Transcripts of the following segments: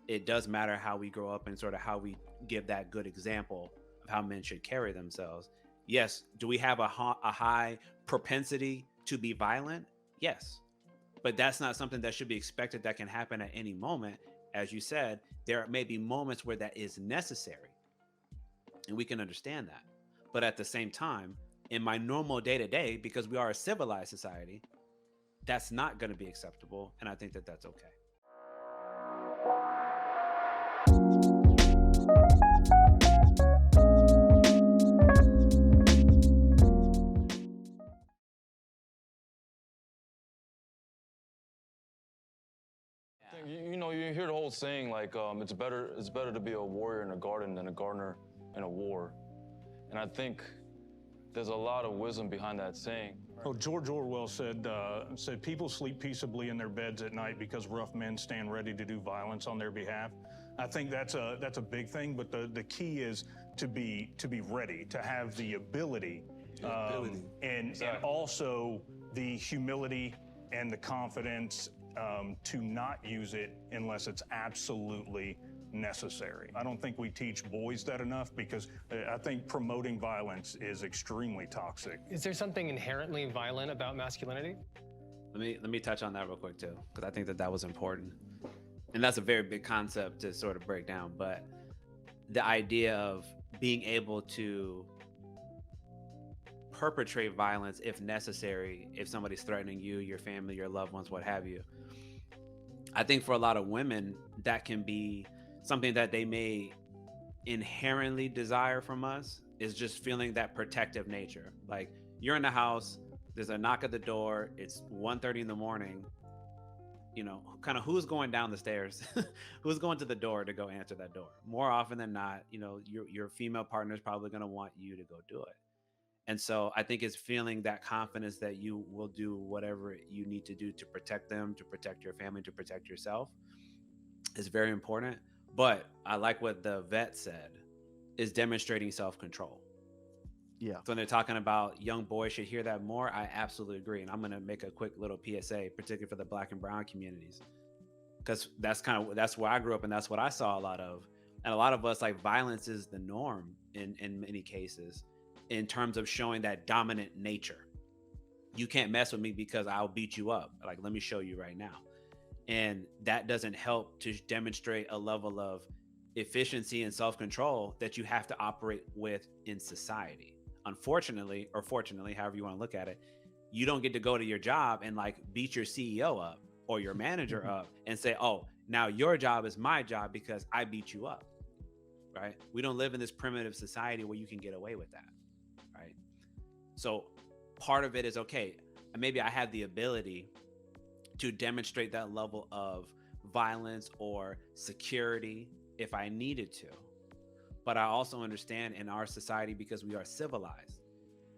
it does matter how we grow up and sort of how we give that good example of how men should carry themselves. Yes, do we have a high propensity to be violent? Yes, but that's not something that should be expected that can happen at any moment. As you said, there may be moments where that is necessary, and we can understand that. But at the same time, in my normal day to day, because we are a civilized society, that's not going to be acceptable. And I think that that's okay. You hear the whole saying like it's better to be a warrior in a garden than a gardener in a war, and I think there's a lot of wisdom behind that saying. Oh, George Orwell said people sleep peaceably in their beds at night because rough men stand ready to do violence on their behalf. I think that's a big thing, but the key is to be ready, to have the ability, and also the humility and the confidence to not use it unless it's absolutely necessary. I don't think we teach boys that enough because I think promoting violence is extremely toxic. Is there something inherently violent about masculinity? Let me touch on that real quick too, because I think that that was important, and that's a very big concept to sort of break down. But the idea of being able to perpetrate violence if necessary, if somebody's threatening you, your family, your loved ones, what have you. I think for a lot of women, that can be something that they may inherently desire from us, is just feeling that protective nature. Like, you're in the house, there's a knock at the door, it's 1:30 in the morning, kind of who's going down the stairs, who's going to the door to go answer that door. More often than not, your female partner is probably going to want you to go do it. And so I think it's feeling that confidence that you will do whatever you need to do to protect them, to protect your family, to protect yourself is very important. But I like what the vet said, is demonstrating self-control. Yeah. So when they're talking about young boys should hear that more, I absolutely agree. And I'm going to make a quick little PSA, particularly for the Black and brown communities, because that's where I grew up and that's what I saw a lot of. And a lot of us, like, violence is the norm in many cases, in terms of showing that dominant nature. You can't mess with me because I'll beat you up. Like, let me show you right now. And that doesn't help to demonstrate a level of efficiency and self-control that you have to operate with in society. Unfortunately, or fortunately, however you want to look at it, you don't get to go to your job and like beat your CEO up or your manager up and say, oh, now your job is my job because I beat you up, right? We don't live in this primitive society where you can get away with that, right? So part of it is, okay, maybe I have the ability to demonstrate that level of violence or security if I needed to. But I also understand in our society, because we are civilized,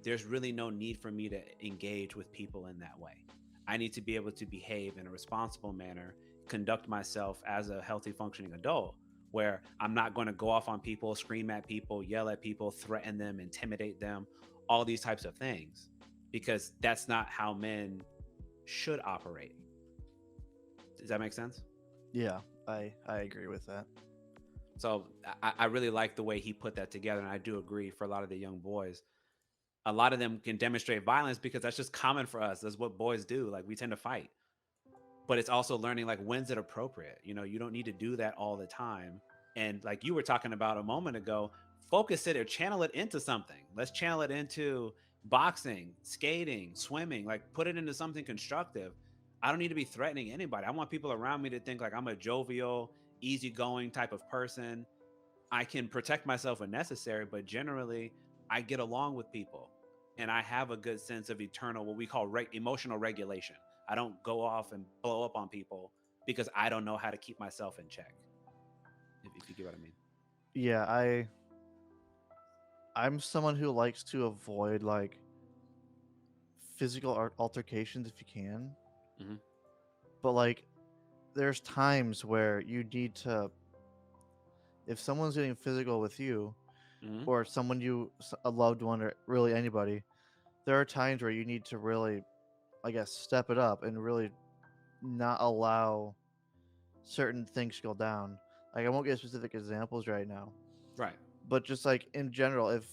there's really no need for me to engage with people in that way. I need to be able to behave in a responsible manner, conduct myself as a healthy, functioning adult, where I'm not going to go off on people, scream at people, yell at people, threaten them, intimidate them, all these types of things, because that's not how men should operate. Does that make sense? Yeah, I agree with that. So I really like the way he put that together. And I do agree, for a lot of the young boys, a lot of them can demonstrate violence because that's just common for us. That's what boys do. Like, we tend to fight. But it's also learning, like, when's it appropriate? You don't need to do that all the time. And like you were talking about a moment ago, focus it or channel it into something. Let's channel it into boxing, skating, swimming, like put it into something constructive. I don't need to be threatening anybody. I want people around me to think like I'm a jovial, easygoing type of person. I can protect myself when necessary, but generally I get along with people and I have a good sense of eternal, what we call emotional regulation. I don't go off and blow up on people because I don't know how to keep myself in check. If you get what I mean. Yeah, I'm someone who likes to avoid like physical altercations if you can. Mm-hmm. But like there's times where you need to, if someone's getting physical with you, Mm-hmm. or a loved one, or really anybody, there are times where you need to really, I guess, step it up and really not allow certain things to go down. Like I won't give specific examples right now, Right. but just like in general, if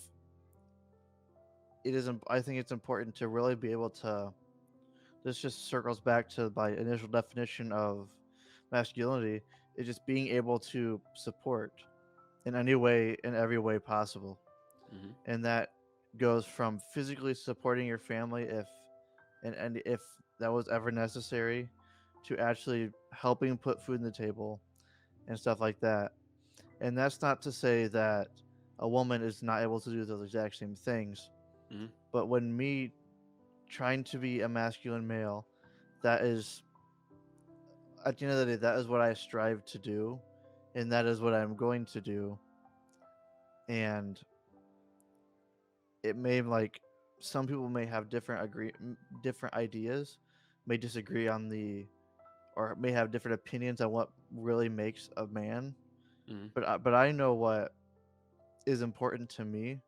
it isn't, I think it's important to really be able to. This just circles back to my initial definition of masculinity. Is just being able to support in any way, in every way possible, Hmm. and that goes from physically supporting your family and if that was ever necessary, to actually helping put food on the table and stuff like that. And that's not to say that a woman is not able to do those exact same things, Hmm. but when me trying to be a masculine male, that is, at the end of the day, that is what I strive to do, and that is what I'm going to do. And it may, like, some people may have different ideas, may disagree on the, or may have different opinions on what really makes a man. Hmm. But I know what is important to me,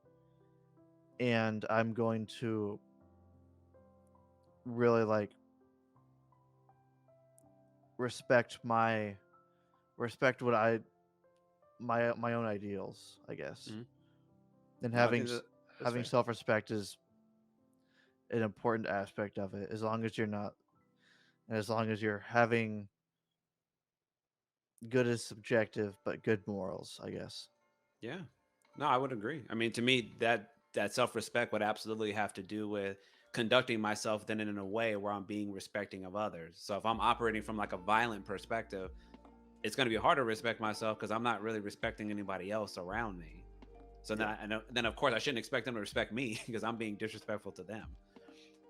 and I'm going to really like respect my respect what I my own ideals, I guess. Hmm. And No, I think that that's having fair. self-respect is an important aspect of it, as long as you're not, and as long as you're having good is subjective but good morals, I guess. Yeah. No, I would agree. I mean, to me, that self respect would absolutely have to do with conducting myself then in a way where I'm being respecting of others. So if I'm operating from like a violent perspective, it's going to be hard to respect myself because I'm not really respecting anybody else around me. So then, Yeah. then of course I shouldn't expect them to respect me because I'm being disrespectful to them.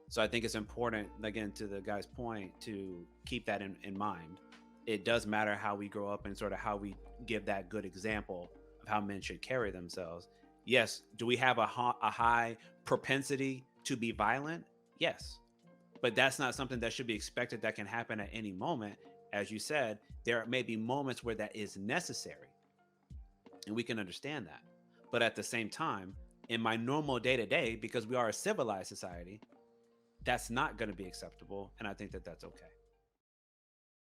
So I think it's important, again, to the guy's point, to keep that in mind. It does matter how we grow up and sort of how we give that good example of how men should carry themselves. Yes, do we have a high propensity to be violent? Yes, but that's not something that should be expected that can happen at any moment. As you said, there may be moments where that is necessary, and we can understand that. But at the same time, in my normal day to day, because we are a civilized society, that's not going to be acceptable, and I think that that's okay.